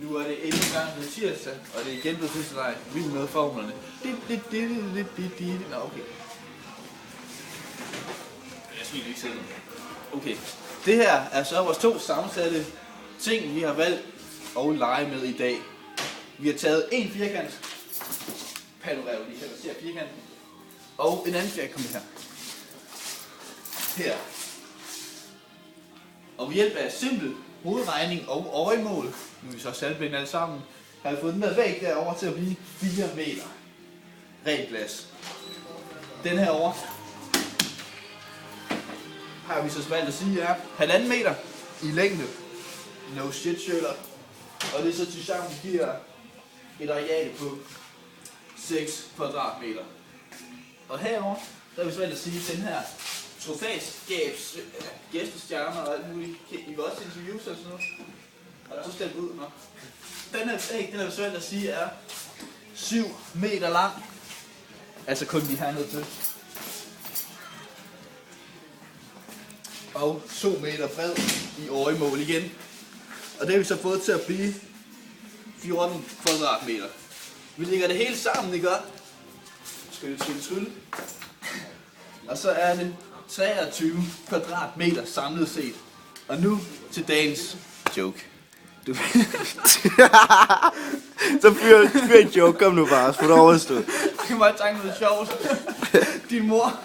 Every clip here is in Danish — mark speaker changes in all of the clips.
Speaker 1: Nu er det endnu en gang med tirsdag, og det er igen blevet sidste leg. Vi er med formlerne. Nå, okay. Jeg synes ikke selv. Okay. Det her er så vores 2 sammensatte ting, vi har valgt at lege med i dag. Vi har taget en firkant. Panorev, lige her, der ser firkanten. Og en anden firkant, kom her. Her. Og ved hjælp af simpel hovedregning og øjemål, nu er vi så saltblinde alle sammen, har vi fået den der væg derovre til at blive 4 meter. Rent glas. Den her over har vi så valgt at sige er 1,5 meter i længde. No shit, Sherlock. Og det så til sammen giver et areal på 6 kvadratmeter. Og herover der har vi så valgt at sige, at den her trofæskabs gæstestjerner og alt muligt. I vil også interviews og sådan noget. Og så stemt ud nok. Den her æg, den har vi så valgt at sige er 7 meter lang. Altså kun de hernede til. Og 2 meter bred i øjemål igen. Og det har vi så fået til at blive 14 kvadratmeter. Vi lægger det hele sammen, ikke godt? Skal vi trylle. Og så er det 23 kvadratmeter samlet set. Og nu til dagens joke. Du
Speaker 2: Så fyr en joke, kom nu bare, få det overstået.
Speaker 1: Jeg kan bare tænke noget sjovt. Din mor.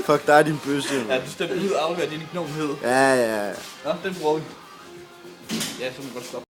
Speaker 2: Fuck, der er din bøsse.
Speaker 1: Ja, du stemte ud og afleverer din gnomhed.
Speaker 2: Ja.
Speaker 1: Nå, den bruger vi. Ja, så må vi godt stoppe.